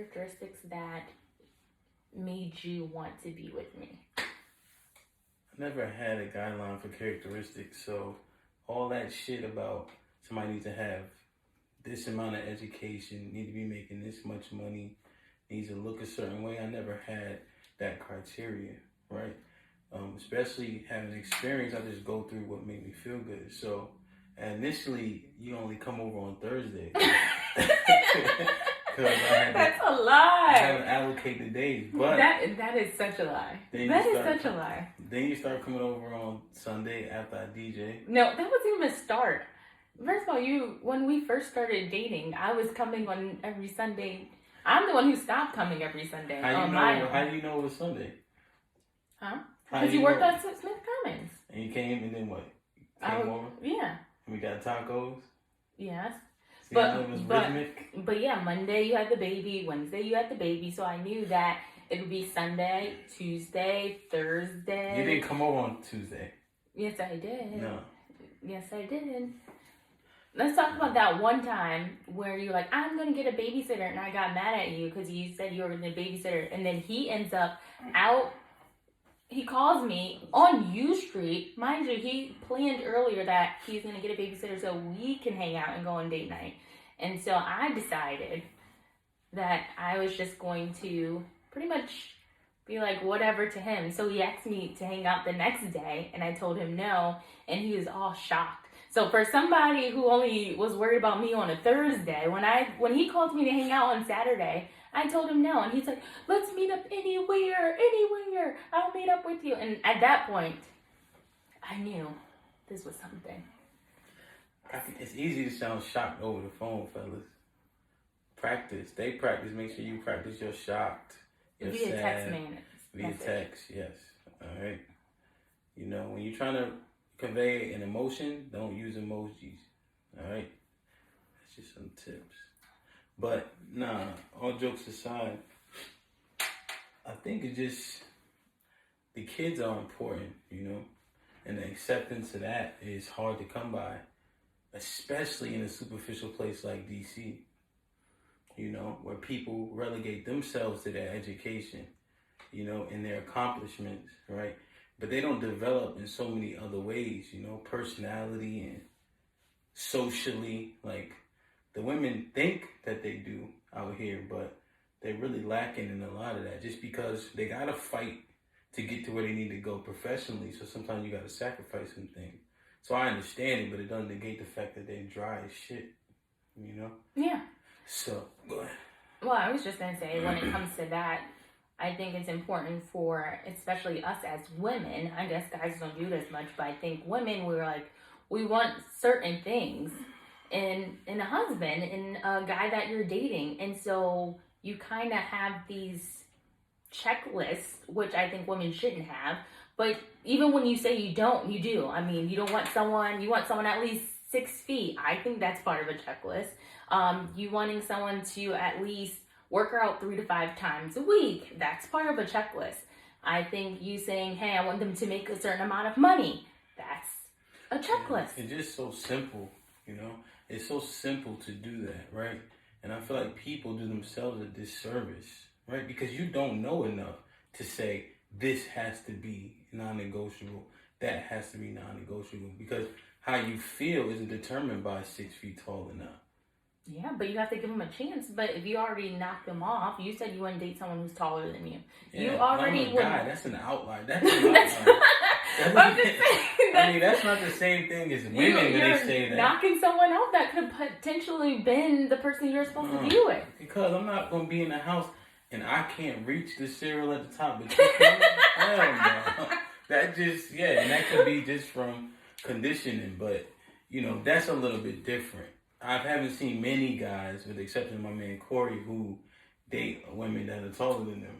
characteristics that made you want to be with me? I never had a guideline for characteristics, so all that shit about somebody needs to have this amount of education, need to be making this much money, needs to look a certain way. I never had that criteria, right? Especially having experience, I just go through what made me feel good. So initially, you only come over on Thursday. That's a lie. I haven't allocated days, but that is such a lie. That is such a lie. Then you start coming over on Sunday after I DJ. No, that wasn't even a start. First of all, when we first started dating, I was coming on every Sunday. I'm the one who stopped coming every Sunday. How do you know it was Sunday? Huh? Because you worked at Smith Commons. And you came, and then what? Came over? Yeah. And we got tacos? Yes. See, it was rhythmic. But yeah, Monday you had the baby, Wednesday you had the baby, so I knew that it would be Sunday, Tuesday, Thursday. You didn't come over on Tuesday. Yes, I did. No. Yes, I did. Let's talk about that one time where you're like, I'm going to get a babysitter, and I got mad at you because you said you were going to babysitter, and then he ends up out. He calls me on U Street. Mind you, he planned earlier that he's going to get a babysitter so we can hang out and go on date night. And so I decided that I was just going to pretty much be like whatever to him. So he asked me to hang out the next day, and I told him no, and he was all shocked. So for somebody who only was worried about me on a Thursday, when he called me to hang out on Saturday, I told him no, and he's like, let's meet up anywhere, I'll meet up with you. And at that point, I knew this was something. It's easy to sound shocked over the phone, fellas. Practice. They practice. Make sure you practice your shocked. Your via sad, text message. Via text, yes. All right. You know, when you're trying to convey an emotion, don't use emojis. All right. That's just some tips. But nah, all jokes aside, I think it's just the kids are important, you know, and the acceptance of that is hard to come by, especially in a superficial place like DC, you know, where people relegate themselves to their education, you know, and their accomplishments, right? But they don't develop in so many other ways, you know, personality and socially. Like, the women think that they do out here, but they're really lacking in a lot of that just because they got to fight to get to where they need to go professionally. So sometimes you got to sacrifice some things. So I understand it, but it doesn't negate the fact that they're dry as shit, you know? Yeah. So, go ahead. Well, I was just going to say, when it comes to that, I think it's important for, especially us as women, I guess guys don't do this much, but I think women, we want certain things in a husband, in a guy that you're dating. And so you kind of have these checklists, which I think women shouldn't have. But even when you say you don't, you do. I mean, you want someone at least 6 feet. I think that's part of a checklist. You wanting someone to at least work out 3 to 5 times a week. That's part of a checklist. I think you saying, hey, I want them to make a certain amount of money. That's a checklist. It's just so simple, you know? It's so simple to do that, right? And I feel like people do themselves a disservice, right? Because you don't know enough to say, this has to be non-negotiable, that has to be non-negotiable. Because how you feel isn't determined by 6 feet tall or not. Yeah, but you have to give them a chance. But if you already knocked them off, you said you wouldn't date someone who's taller than you. Yeah, you already would. That's an outlier. That's an outlier. I'm just saying I mean, that's not the same thing as women when they say that. Knocking someone out that could have potentially been the person you're supposed to be with. Because I'm not going to be in the house and I can't reach the cereal at the top. But you can. Hell no. That just, and that could be just from conditioning. But, you know, that's a little bit different. I haven't seen many guys, with the exception of my man Corey, who date women that are taller than them.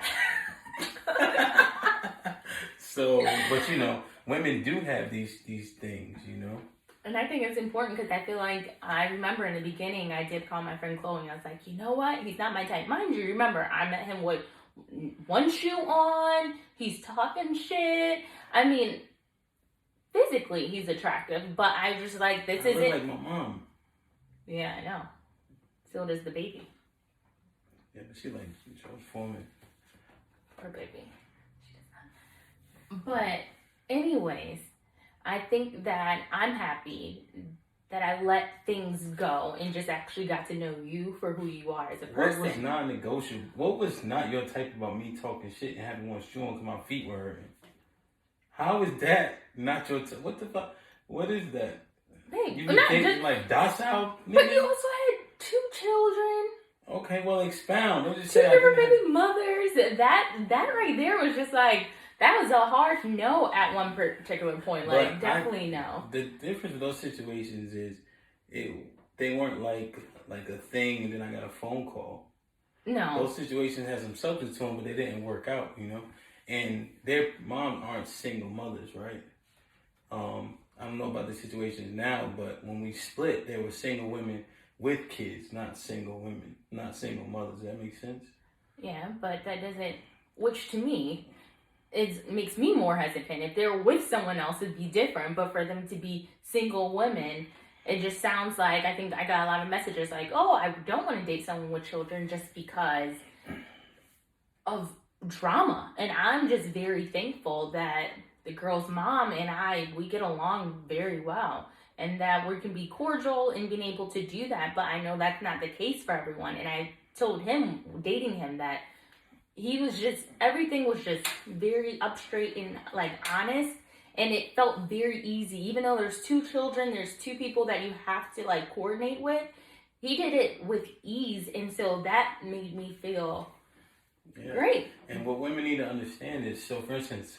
So, but you know, women do have these things, you know. And I think it's important because I feel like, I remember in the beginning, I did call my friend Chloe and I was like, you know what? He's not my type. Mind you, remember, I met him with one shoe on. He's talking shit. I mean, physically he's attractive, but I just like, this isn't. Like my mom. Yeah, I know. So does the baby. Yeah, but she like George Foreman. Poor baby. She does not. But anyways, I think that I'm happy that I let things go and just actually got to know you for who you are as a person. What was non-negotiable? What was not your type about me talking shit and having one shoe on because my feet were hurting? How is that not your type? What the fuck? What is that? Babe, You be thinking like docile? But you also had 2 children. Okay, well expound. Don't just 2 say different baby mothers. That right there was just like, that was a hard no at one particular point. Like, definitely no. The difference with those situations is they weren't like a thing and then I got a phone call. No. Those situations had some substance to them, but they didn't work out, you know? And their mom aren't single mothers, right? I don't know about the situations now, but when we split, there were single women with kids, not single women, not single mothers. Does that make sense? Yeah, but that doesn't, which to me makes me more hesitant. If they're with someone else, it'd be different, but for them to be single women, it just sounds like, I think I got a lot of messages like, oh, I don't want to date someone with children just because of drama. And I'm just very thankful that the girl's mom and we get along very well. And that we can be cordial and being able to do that. But I know that's not the case for everyone. And I told him, dating him, that everything was just very up straight and like honest. And it felt very easy. Even though there's 2 children, there's 2 people that you have to like coordinate with. He did it with ease. And so that made me feel great. And what women need to understand is, so for instance,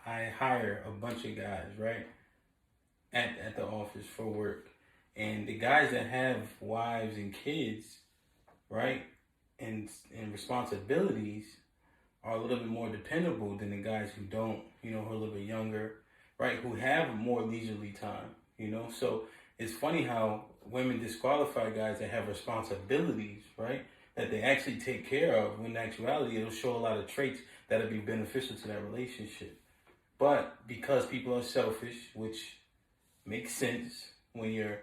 I hire a bunch of guys, right? At the office for work. And the guys that have wives and kids, right, and responsibilities are a little bit more dependable than the guys who don't, you know, who are a little bit younger, right, who have more leisurely time, you know? So it's funny how women disqualify guys that have responsibilities, right, that they actually take care of, when in actuality it'll show a lot of traits that'll be beneficial to that relationship. But because people are selfish, which makes sense when you're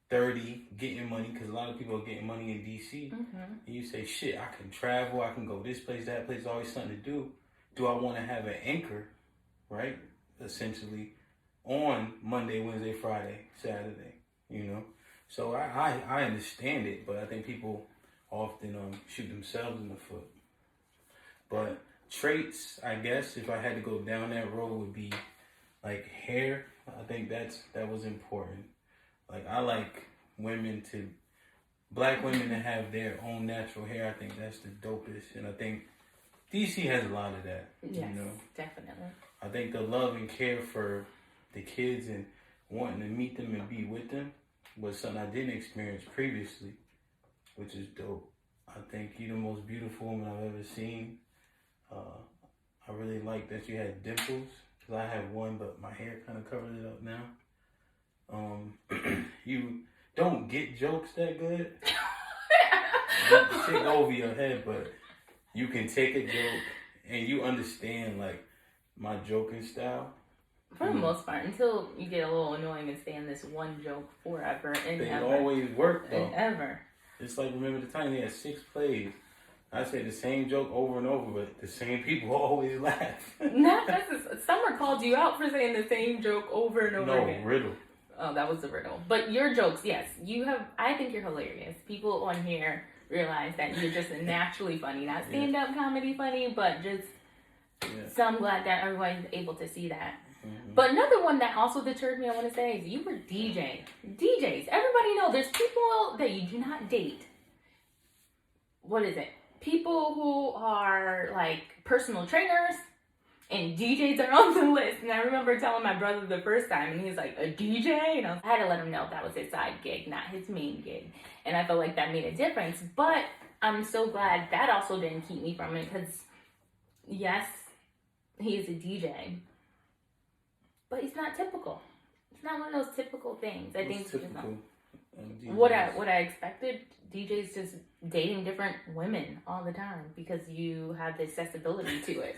30 getting money, because a lot of people are getting money in DC. Mm-hmm. And you say, shit, I can travel, I can go this place, that place, always something to do. Do I want to have an anchor, right, essentially, on Monday, Wednesday, Friday, Saturday, you know? So I understand it, but I think people often shoot themselves in the foot. But traits, I guess, if I had to go down that road, would be like hair. I think that was important. Like, I like black women to have their own natural hair. I think that's the dopest. And I think DC has a lot of that. Yes, you know? Definitely. I think the love and care for the kids and wanting to meet them and be with them was something I didn't experience previously, which is dope. I think you're the most beautiful woman I've ever seen. I really like that you had dimples, because I have one, but my hair kind of covers it up now. You don't get jokes that good. Shit go over your head, but you can take a joke and you understand like my joking style. For the most part, until you get a little annoying and stay in this one joke forever and they ever. Always work though. And ever. It's like, remember the time they had 6 plays. I say the same joke over and over, but the same people always laugh. Summer called you out for saying the same joke over and over again. No, riddle. Oh, that was the riddle. But your jokes, yes, I think you're hilarious. People on here realize that you're just naturally funny. Not stand-up comedy funny, but just... Yeah. So I'm glad that everyone's able to see that. Mm-hmm. But another one that also deterred me, I want to say, is you were DJing. DJs. Everybody knows there's people that you do not date. What is it? People who are like personal trainers and DJs are on the list. And I remember telling my brother the first time, and he was like, a DJ? And I had to let him know that was his side gig, not his main gig. And I felt like that made a difference. But I'm so glad that also didn't keep me from it, because yes, he is a DJ, but he's not typical. It's not one of those typical things. I think typical. What I expected, DJs just dating different women all the time because you have the accessibility to it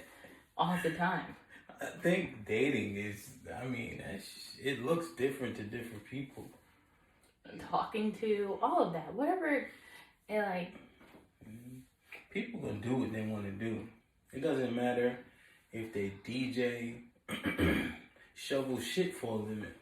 all the time. I think dating is, it looks different to different people. Talking to, all of that, whatever, people gonna do what they want to do. It doesn't matter if they DJ, shovel shit for a living.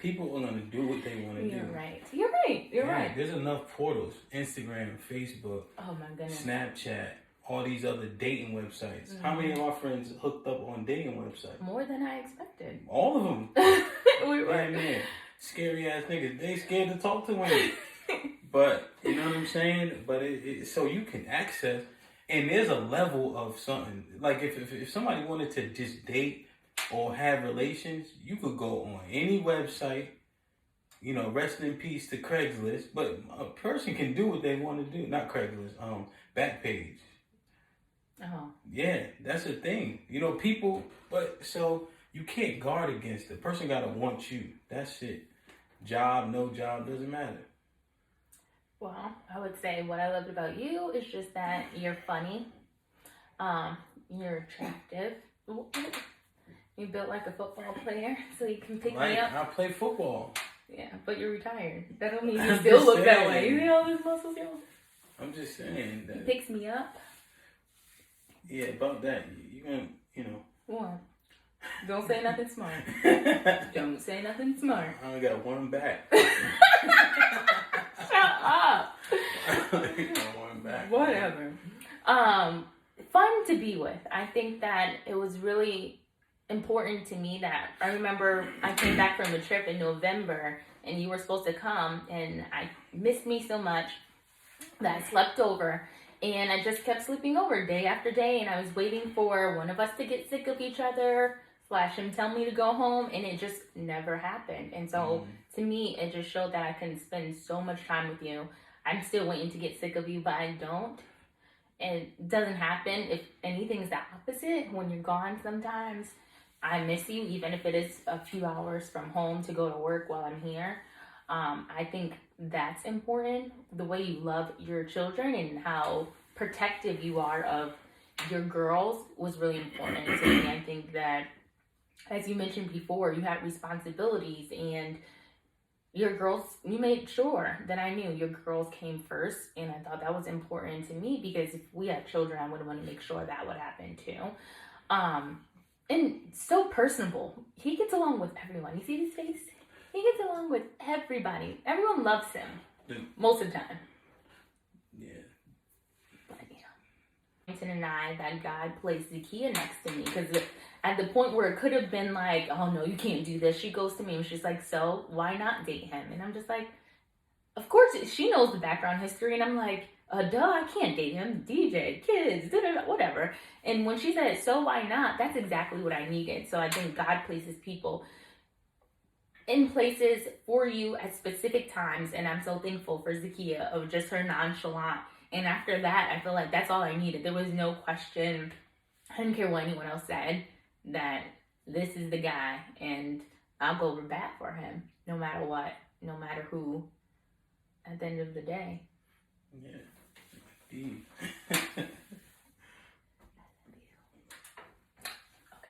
People are gonna do what they want to do. You're right. You're right. You're right. There's enough portals: Instagram, Facebook, Oh my goodness. Snapchat, all these other dating websites. Mm-hmm. How many of our friends hooked up on dating websites? More than I expected. All of them. We were. Yeah, man. Scary ass niggas. They scared to talk to women. But, you know what I'm saying? But so you can access, and there's a level of something. Like if somebody wanted to just date or have relations, you could go on any website, you know, rest in peace to Craigslist, but a person can do what they want to do. Not Craigslist, Backpage. Oh. Yeah, that's a thing. You know, people, but so you can't guard against it. The person gotta want you. That's it. Job, no job, doesn't matter. Well, I would say what I loved about you is just that you're funny. You're attractive. You built like a football player, so you can pick me up. I play football. Yeah, but you're retired. That don't mean you still look that way. You see all those muscles, yo? I'm just saying that. He picks me up. Yeah, about that. You gonna, you know. What? Don't say nothing smart. Don't say nothing smart. I only got one back. Shut up. I only got one back. Whatever. Fun to be with. I think that it was really important to me that I remember I came back from a trip in November and you were supposed to come and I missed me so much that I slept over. And I just kept sleeping over day after day, and I was waiting for one of us to get sick of each other, / him tell me to go home, and it just never happened. And so, to me, it just showed that I can spend so much time with you. I'm still waiting to get sick of you, but I don't. And it doesn't happen. If anything's the opposite, when you're gone sometimes, I miss you, even if it is a few hours from home to go to work while I'm here. I think that's important. The way you love your children and how protective you are of your girls was really important to me. I think that, as you mentioned before, you had responsibilities and your girls, you made sure that I knew your girls came first. And I thought that was important to me because if we had children, I would want to make sure that would happen too. And so personable. He gets along with everyone. You see his face? He gets along with everybody. Everyone loves him. Most of the time. Yeah. But, you know. Vincent and I, that guy placed Zakiya next to me. Because at the point where it could have been like, oh, no, you can't do this. She goes to me and she's like, so why not date him? And I'm just like, of course, she knows the background history. And I'm like, duh, I can't date him. DJ, kids, whatever. And when she said, so why not? That's exactly what I needed. So I think God places people in places for you at specific times, and I'm so thankful for Zakiya of just her nonchalant. And after that, I feel like that's all I needed. There was no question. I didn't care what anyone else said, that this is the guy, and I'll go over bat for him, no matter what, no matter who, at the end of the day. Yeah, indeed.